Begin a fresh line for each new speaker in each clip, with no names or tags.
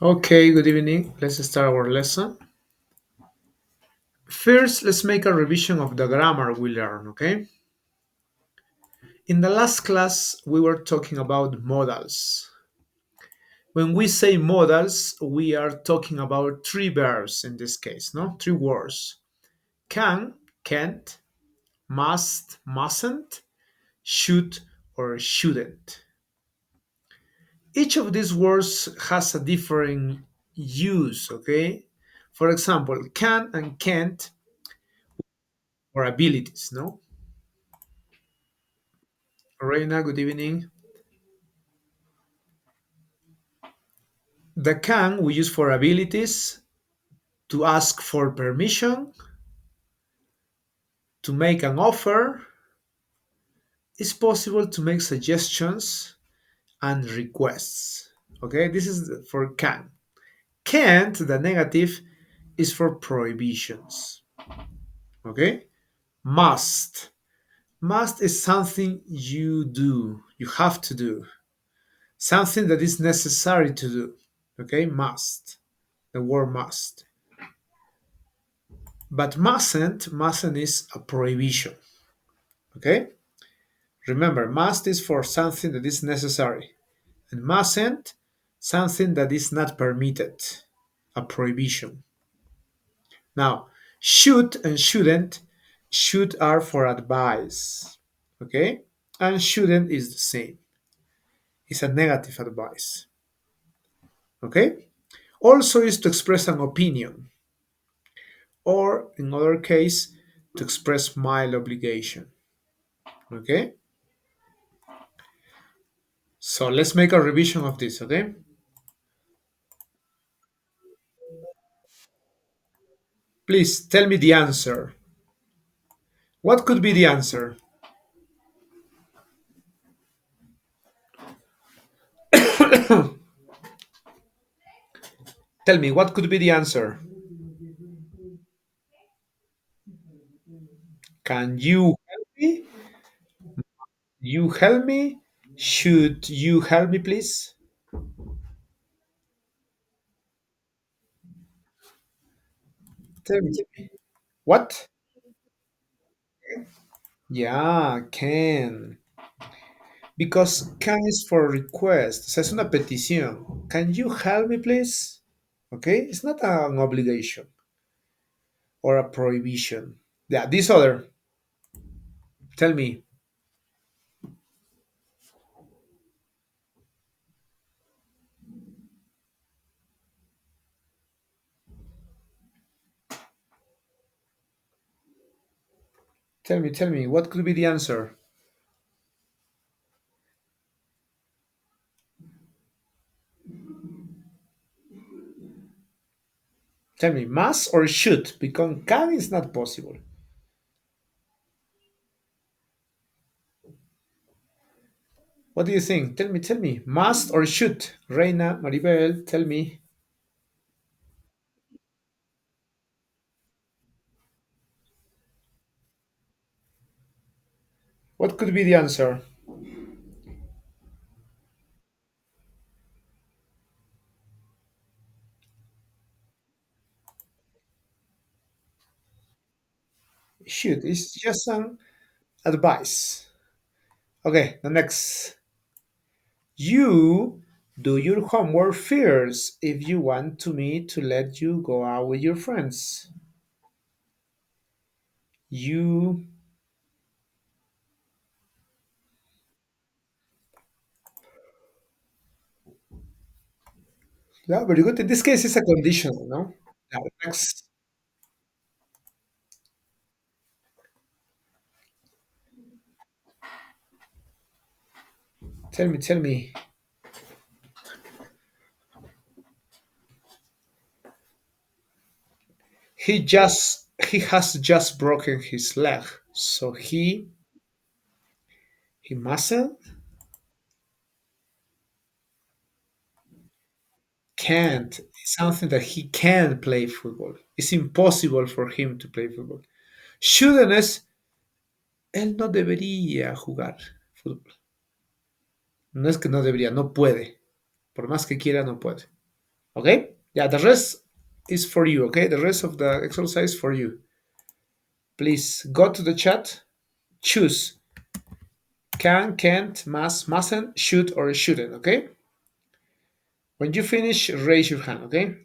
Okay, good evening. Let's start our lesson. First, let's make a revision of the grammar we learned, okay? In the last class, we were talking about modals. When we say modals, we are talking about three verbs in this case, no? Three words. Can, can't, must, mustn't, should, or shouldn't. Each of these words has a different use, okay? For example, can and can't or abilities, no? Reina, good evening. The can we use for abilities, to ask for permission, to make an offer. It's possible to make suggestions and requests. Okay, this is for can. Can't, the negative, is for prohibitions. Okay, must. Must is something you do, you have to do, something that is necessary to do. Okay, must. The word must. But mustn't is a prohibition. Okay? Remember, must is for something that is necessary, and mustn't, something that is not permitted, a prohibition. Now, should and shouldn't, should are for advice. Okay? And shouldn't is the same. It's a negative advice. Okay? Also is to express an opinion, or in other case, to express mild obligation. Okay? So let's make a revision of this, okay? Please tell me the answer. What could be the answer? Tell me, what could be the answer? Can you help me? You help me? Should you help me, please? Tell me. What? Yeah, can. Because can is for request. O sea, es una petición. Can you help me, please? Okay? It's not an obligation or a prohibition. Yeah, this other. Tell me. Tell me. What could be the answer? Tell me, must or should? Because can is not possible. What do you think? Tell me. Must or should? Reina, Maribel, tell me. What could be the answer? Should. It's just an advice. Okay, the next. You do your homework first if you want to me to let you go out with your friends. You. Yeah, very good. In this case, it's a condition, no? Now, next. Tell me. He has just broken his leg, so he mustn't, can't. It's something that he can play football. It's impossible for him to play football. Shouldn't es, él no debería jugar fútbol. No es que no debería, no puede. Por más que quiera, no puede. Okay? Yeah, the rest is for you. Okay? The rest of the exercise for you. Please go to the chat, choose can, can't, mustn't, should, or shouldn't. Okay? When you finish, raise your hand. Okay?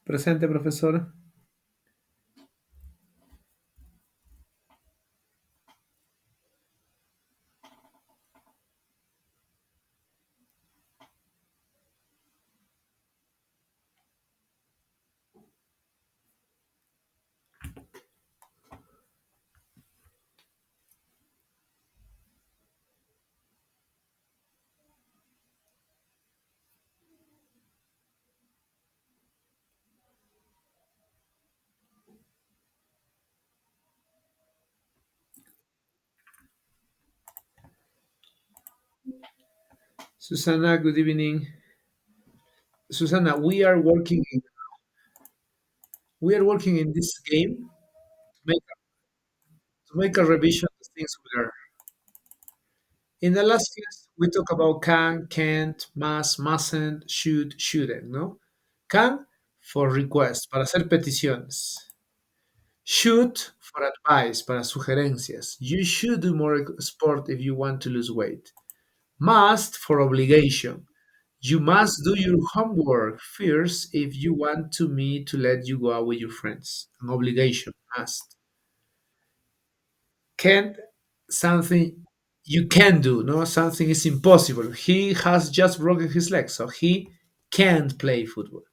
Presente, profesor. Susana, good evening. Susana, we are working in this game make, to make a revision of the things we learned. In the last class, we talked about can, can't, mustn't, should, shouldn't, ¿no? Can for request, para hacer peticiones. Should for advice, para sugerencias. You should do more sport if you want to lose weight. Must for obligation. You must do your homework first if you want to me to let you go out with your friends. An obligation, must. Can't, something you can do, no? Something is impossible. He has just broken his leg, so he can't play football.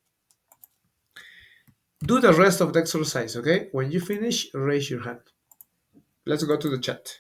Do the rest of the exercise, okay? When you finish, raise your hand. Let's go to the chat.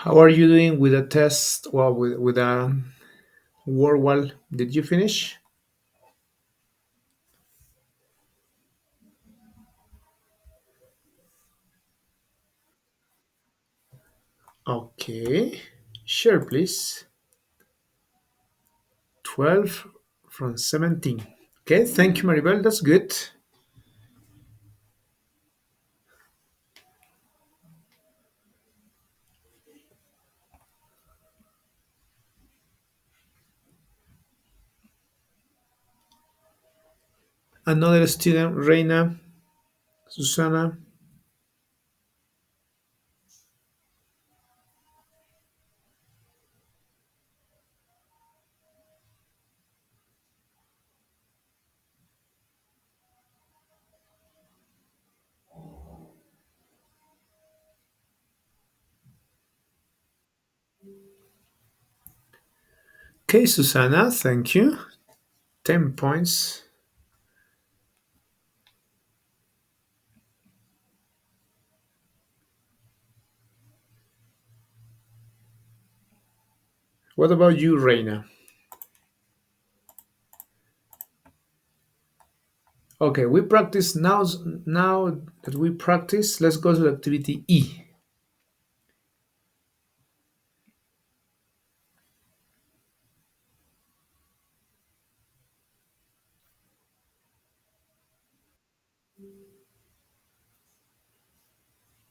How are you doing with a test? Well, with a word wall. Did you finish? Okay. Sure, please. 12 from 17. Okay, thank you, Maribel. That's good. Another student, Reina, Susana. Okay, Susana, thank you. 10 points. What about you, Reina? Okay, we practice now. Now that we practice, let's go to activity E.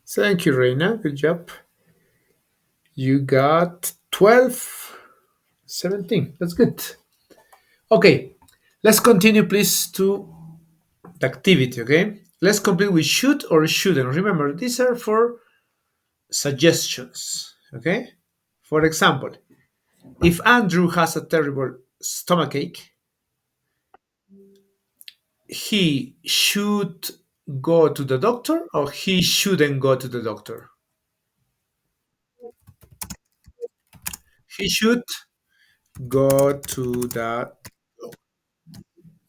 Thank you, Reina. Good job. You got 12, 17. That's good. Okay, let's continue, please, to the activity. Okay, let's complete with should or shouldn't. Remember, these are for suggestions. Okay, for example, if Andrew has a terrible stomachache, he should go to the doctor or he shouldn't go to the doctor. He should go to the.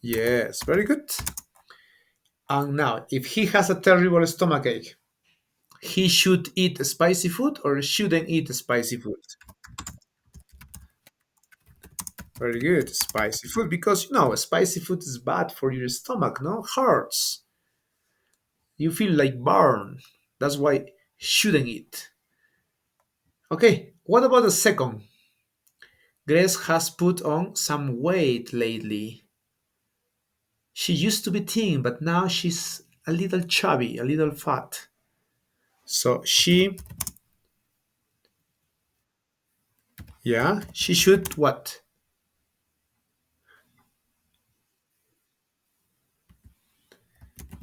Yes, very good. And now, if he has a terrible stomachache, he should eat spicy food or shouldn't eat spicy food. Very good, spicy food, because spicy food is bad for your stomach, no? Hurts. You feel like burn. That's why shouldn't eat. Okay, what about the second? Grace has put on some weight lately. She used to be thin, but now she's a little chubby, a little fat. So she should what?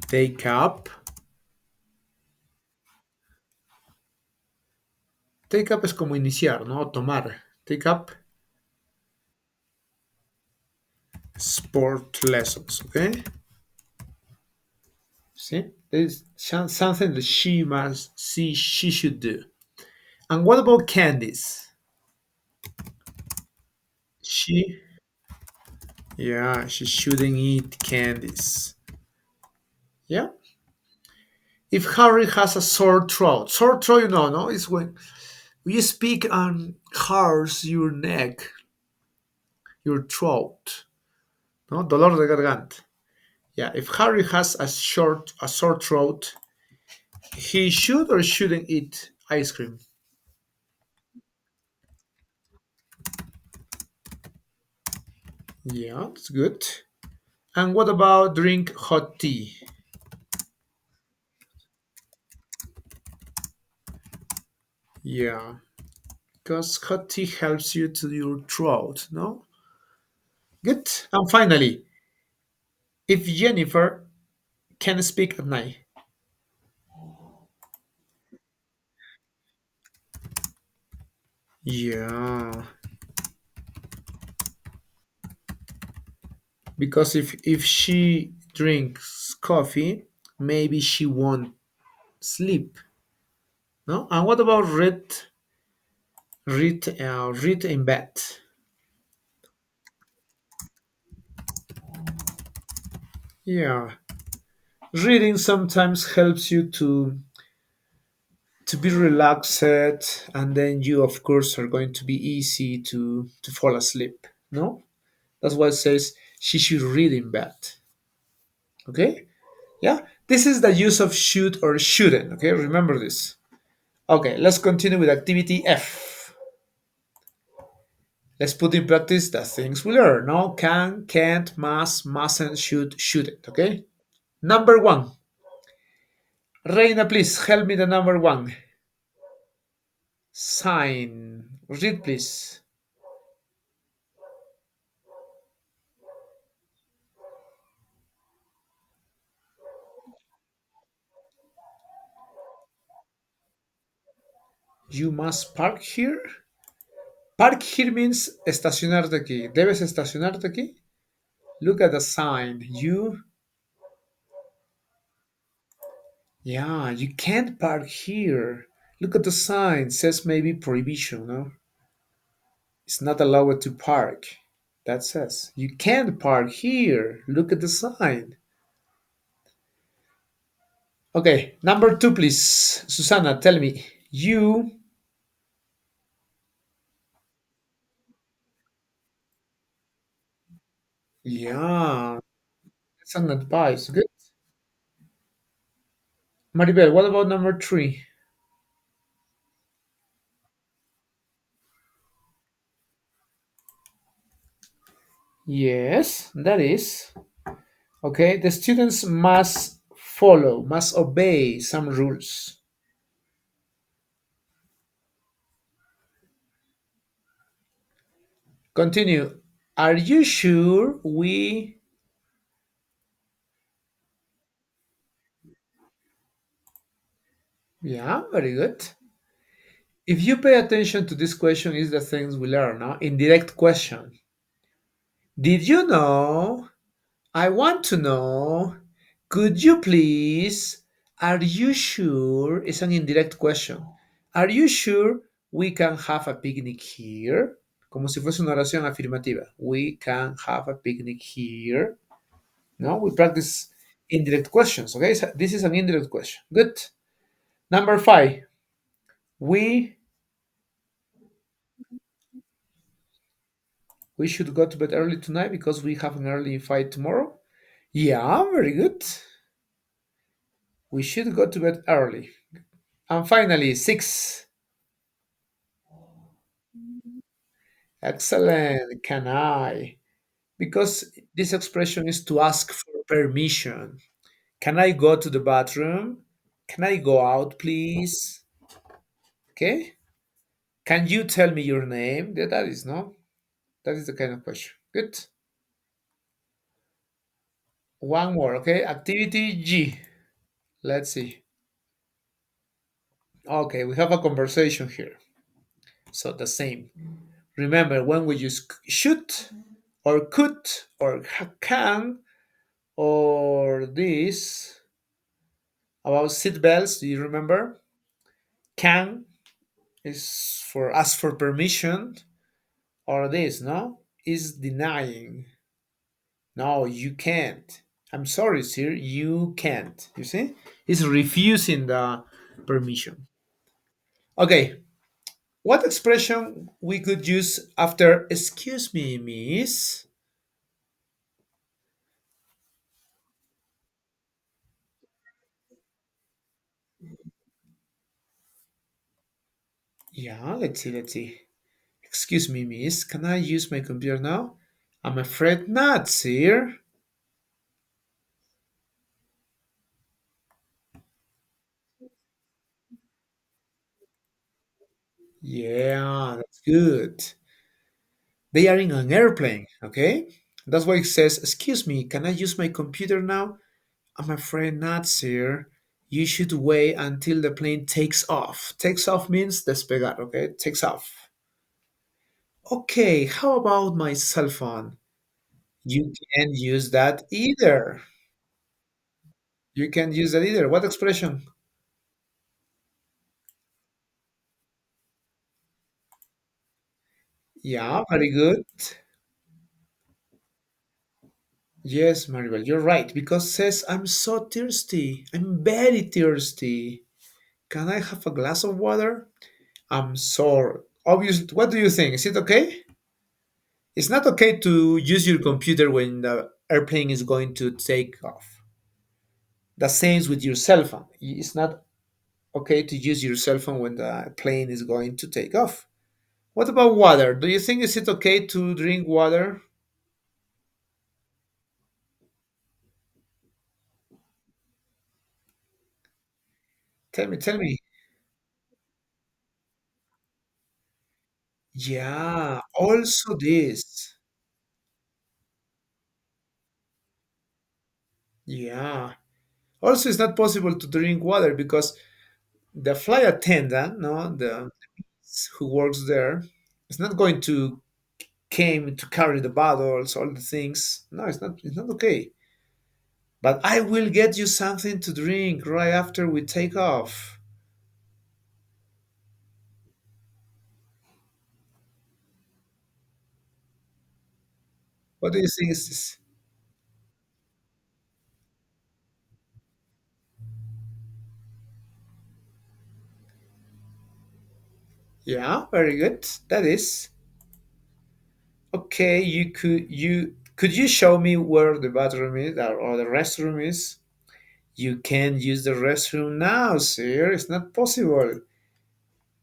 Take up. Take up es como iniciar, ¿no? Tomar. Take up sport lessons, okay? See? There's something that she must see she should do. And what about candies? She, yeah, she shouldn't eat candies. Yeah. If Harry has a sore throat, no, it's when you speak and hurts your neck, your throat, no, dolor de garganta. Yeah, if Harry has a sore throat, he should or shouldn't eat ice cream. Yeah, that's good. And what about drink hot tea? Yeah, because hot tea helps you to your throat, no? Good. And finally, if Jennifer can speak at night. Yeah, because if she drinks coffee, maybe she won't sleep. No. And what about read in bed? Yeah, reading sometimes helps you to be relaxed, and then you, of course, are going to be easy to fall asleep. No, that's why it says she should read in bed. Okay, yeah, this is the use of should or shouldn't. Okay, remember this. Okay, let's continue with activity F. Let's put in practice the things we learn. No, can, can't, must, mustn't, should, shouldn't. Okay, number one. Reina, please help me the number one. Sign. Read, please. You must park here. Park here means estacionarte aquí. Debes estacionarte aquí. Look at the sign. Yeah, you can't park here. Look at the sign. It says maybe prohibition, no? It's not allowed to park. That says you can't park here. Look at the sign. Okay, number two, please. Susana, tell me. Yeah, that's an advice. Good. Maribel, what about number three? Yes, that is. Okay, the students must follow, must obey some rules. Continue. Are you sure we. Yeah, very good. If you pay attention to this question, is the things we learn, no? Indirect question. Did you know? I want to know. Could you please? Are you sure? It's an indirect question. Are you sure we can have a picnic here? Como si fuese una oración afirmativa. We can have a picnic here. No, we practice indirect questions. Okay, so this is an indirect question. Good. Number five. We we should go to bed early tonight because we have an early fight tomorrow. Yeah, very good. We should go to bed early. And finally, six. Excellent. Can I? Because this expression is to ask for permission. Can I go to the bathroom? Can I go out, please? Okay. Can you tell me your name? That is no. That is the kind of question. Good. One more. Okay. Activity G. Let's see. Okay, we have a conversation here. So the same. Remember when we use should or could or can or this about seat belts. Do you remember? Can is for ask for permission, or this, no? Is denying. No, you can't. I'm sorry, sir, you can't. You see? It's refusing the permission. Okay, what expression we could use after excuse me, miss? Yeah, let's see. Excuse me, miss, can I use my computer now? I'm afraid not, sir. Yeah, that's good. They are in an airplane, okay? That's why it says, excuse me, can I use my computer now? I'm afraid not, sir. You should wait until the plane takes off. Takes off means despegar, okay? Takes off. Okay, how about my cell phone? You can't use that either. You can't use that either. What expression? Yeah, very good. Yes, Maribel, you're right. Because says I'm so thirsty. I'm very thirsty. Can I have a glass of water? I'm sorry. Obviously, what do you think? Is it okay? It's not okay to use your computer when the airplane is going to take off. The same with your cell phone. It's not okay to use your cell phone when the plane is going to take off. What about water? Do you think is it okay to drink water? Tell me, tell me. Yeah, also this. Yeah. Also, it's not possible to drink water because the flight attendant, no, the who works there, is not going to came to carry the bottles, all the things. No, it's not. It's not okay. But I will get you something to drink right after we take off. What do you think is this? Yeah, very good. That is okay. Could you show me where the bathroom is or the restroom is? You can use the restroom now, sir. It's not possible.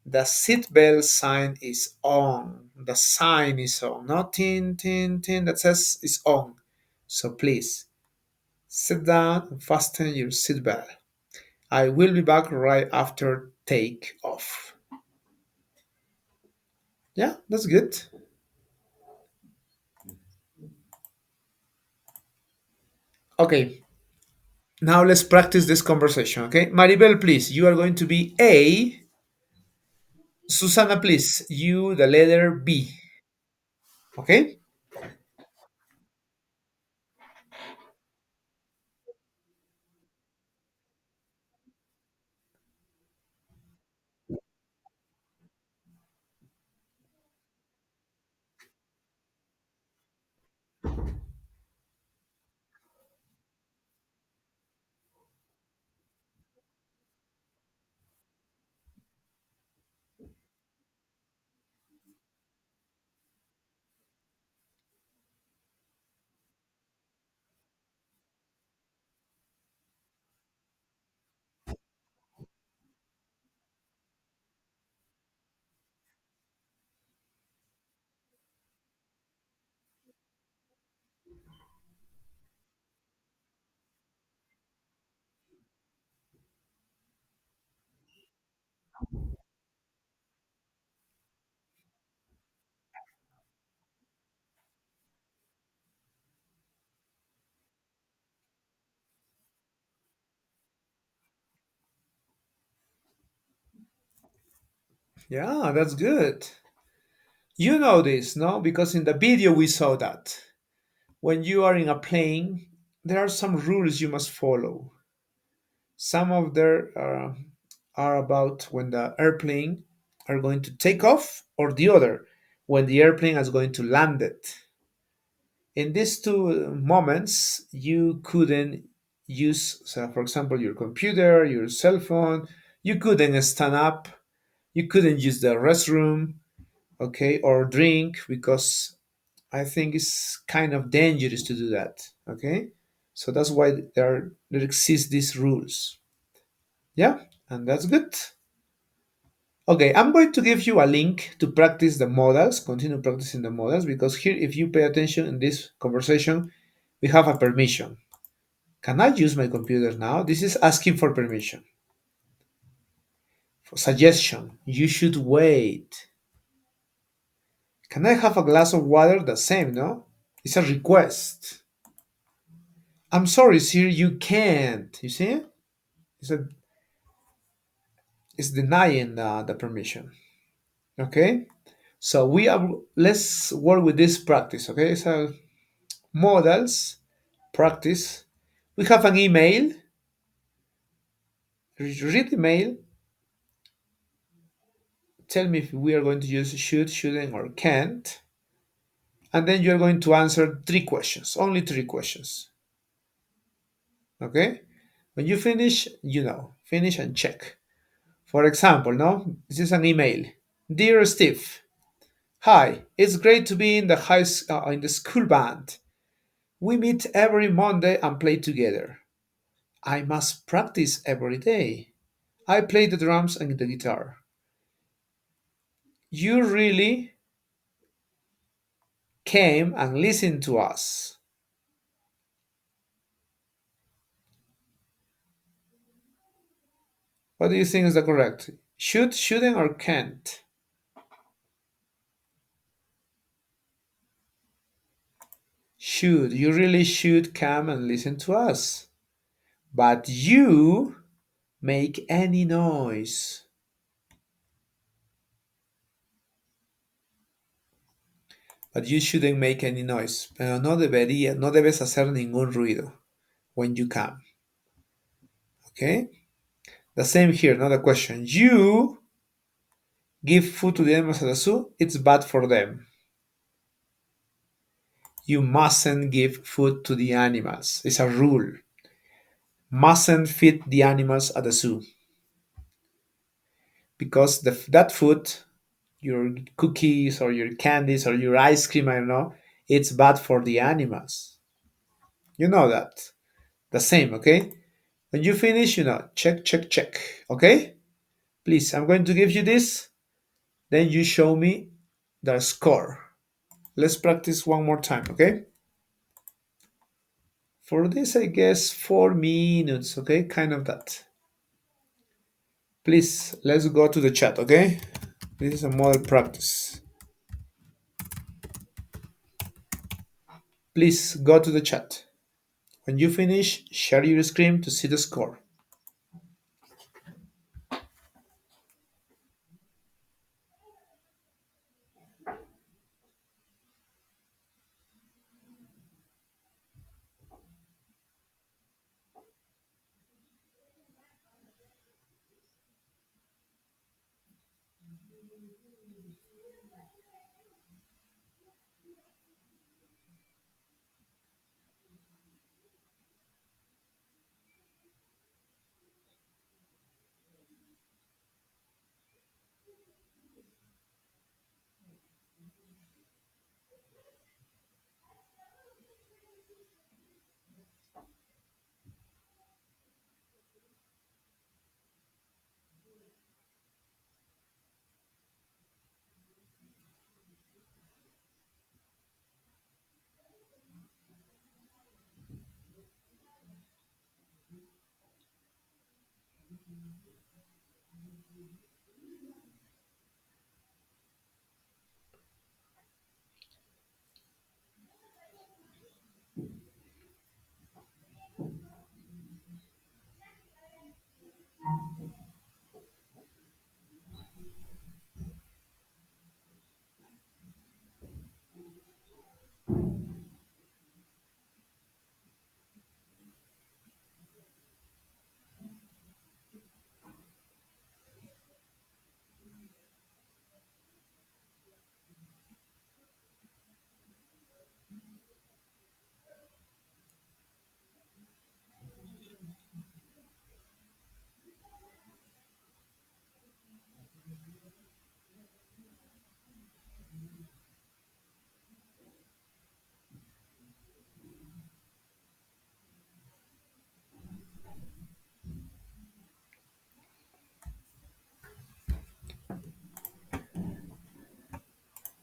The seatbelt sign is on. The sign is on. Not tin, tin, tin that says it's on. So please sit down and fasten your seatbelt. I will be back right after take off. Yeah, that's good. Okay, now let's practice this conversation. Okay, Maribel, please, you are going to be A. Susana, please, you the letter B. Okay? Yeah, that's good. You know this, no? Because in the video we saw that. When you are in a plane, there are some rules you must follow. Some of them are about when the airplane are going to take off, or the other, when the airplane is going to land it. In these two moments, you couldn't use, so for example, your computer, your cell phone. You couldn't stand up. You couldn't use the restroom, okay, or drink because I think it's kind of dangerous to do that. Okay, so that's why there exist these rules. Yeah, and that's good. Okay, I'm going to give you a link to practice the models, continue practicing the models, because here, if you pay attention in this conversation, we have a permission. Can I use my computer now? This is asking for permission. For suggestion, you should wait. Can I have a glass of water? The same, no? It's a request. I'm sorry, sir, you can't. You see? It's, a, it's denying the permission. Okay? So we are, let's work with this practice, okay? So models, practice. We have an email. Read the email. Tell me if we are going to use should, shouldn't, or can't. And then you're going to answer three questions, only three questions. Okay? When you finish, finish and check. For example, no, this is an email. Dear Steve, hi, it's great to be in the in the school band. We meet every Monday and play together. I must practice every day. I play the drums and the guitar. You really came and listened to us. What do you think is the correct? Should, shouldn't, or can't? Should. You really should come and listen to us. But you make any noise. But you shouldn't make any noise. Pero no debes hacer ningún ruido when you come. Okay? The same here, another question. You give food to the animals at the zoo, it's bad for them. You mustn't give food to the animals. It's a rule. Mustn't feed the animals at the zoo. Because that food, your cookies or your candies or your ice cream, I don't know, it's bad for the animals. You know that. The same, okay? When you finish, check, check, check, okay? Please, I'm going to give you this, then you show me the score. Let's practice one more time, okay? For this, I guess 4 minutes, okay? Kind of that. Please, let's go to the chat, okay? This is a model practice. Please go to the chat. When you finish, share your screen to see the score.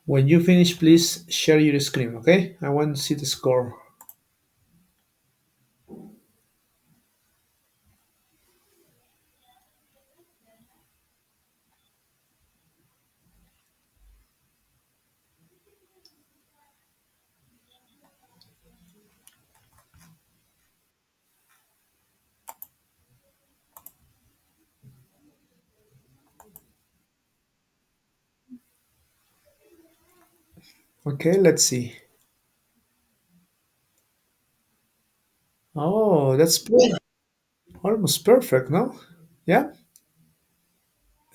When you finish, please share your screen, okay? I want to see the score. Okay, let's see. Oh, almost perfect, no? Yeah?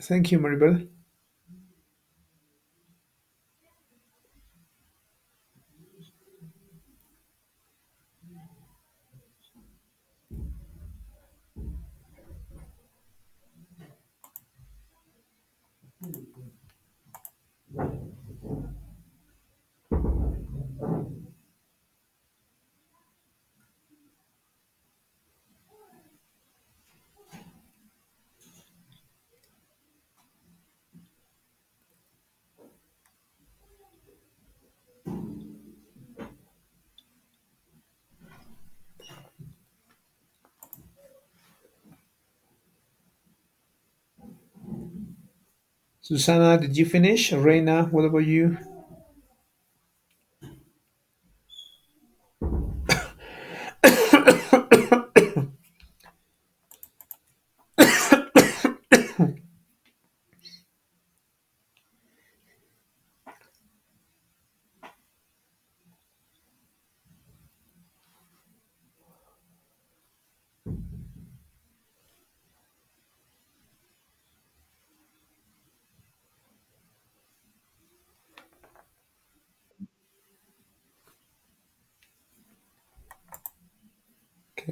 Thank you, Maribel. Susanna, did you finish? Reina, what about you?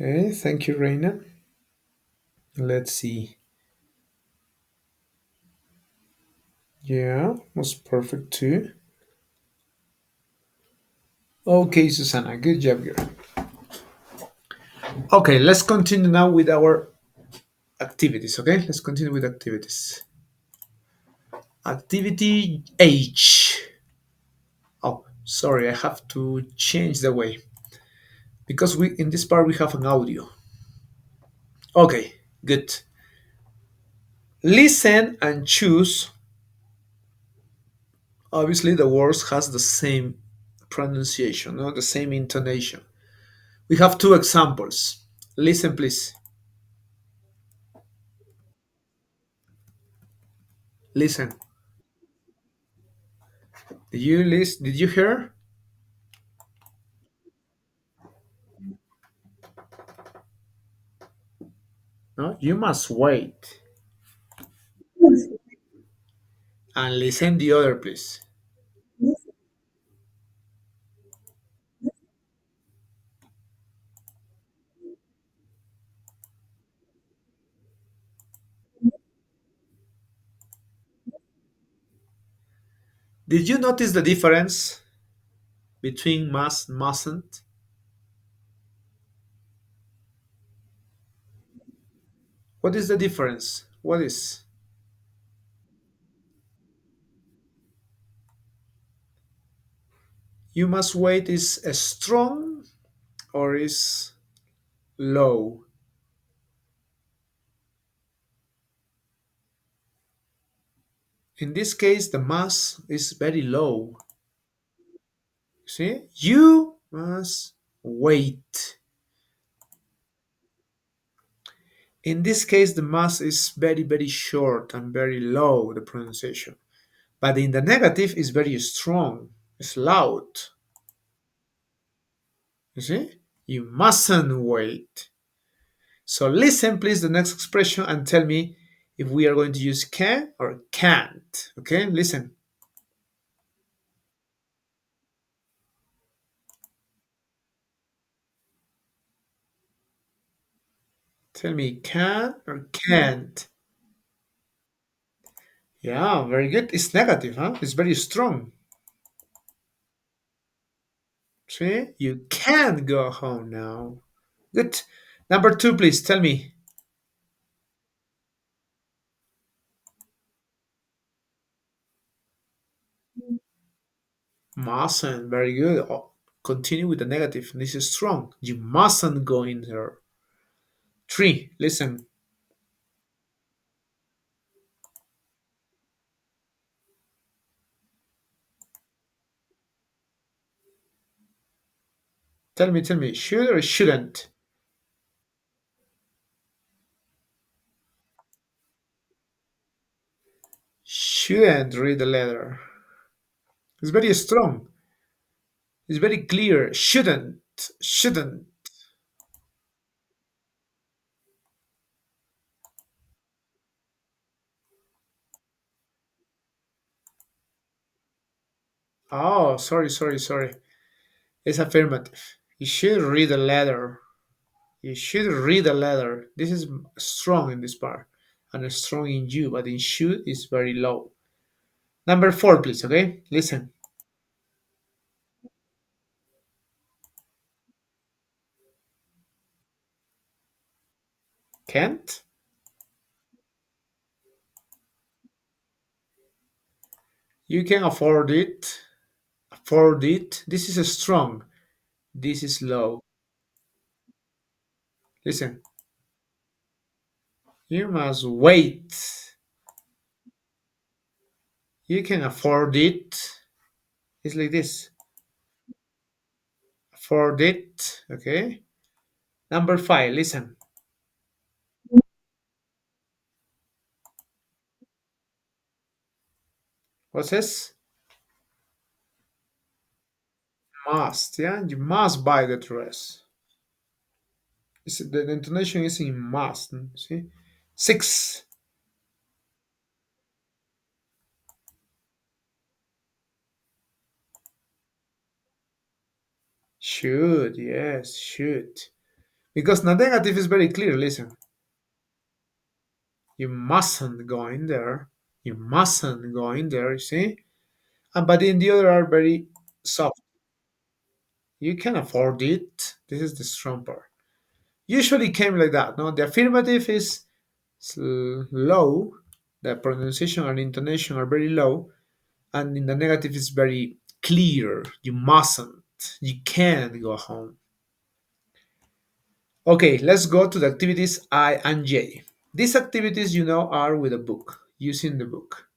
Okay, thank you, Reina. Let's see. Yeah, was perfect too. Okay, Susanna, good job, girl. Okay, let's continue now with our activities. Okay, let's continue with activities. Activity H. Oh, sorry, I have to change the way because we in this part we have an audio. Okay, good. Listen and choose. Obviously, the words has the same pronunciation, no, the same intonation. We have two examples. Listen, please. Listen. Did you listen? Did you hear? No, you must wait and listen the other, please. Did you notice the difference between must and mustn't? What is the difference? What is? You must wait is a strong or is low? In this case, the must is very low. See? You must wait. In this case, the must is very, very short and very low, the pronunciation. But in the negative, is very strong. It's loud. You see? You mustn't wait. So listen, please, the next expression and tell me if we are going to use can or can't. Okay, listen. Tell me can or can't. Yeah, very good. It's negative, huh? It's very strong. See? You can go home now. Good. Number two, please tell me. Mustn't. Very good. Oh, continue with the negative. This is strong. You mustn't go in there. Three. Listen. Tell me, tell me. Should or shouldn't? Shouldn't read the letter. It's very strong. It's very clear. Shouldn't. Shouldn't. Oh, sorry, sorry, sorry. It's affirmative. You should read the letter. You should read the letter. This is strong in this part and strong in you, but in should is very low. Number four, please, okay? Listen. Can't? You can afford it. Afford it. This is strong. This is low. Listen. You must wait. You can afford it. It's like this. Afford it. Okay. Number five, listen. What's this? Must. Yeah, you must buy the dress. The intonation is in must. See? Six. Should. Yes, should. Because the negative is very clear. Listen. You mustn't go in there. You mustn't go in there. You see? And but in the other are very soft. You can afford it. This is the strong part. Usually came like that. No, the affirmative is low. The pronunciation and intonation are very low, and in the negative is very clear. You mustn't. You can't go home. Okay, let's go to the activities I and J. These activities, are with a book, using the book.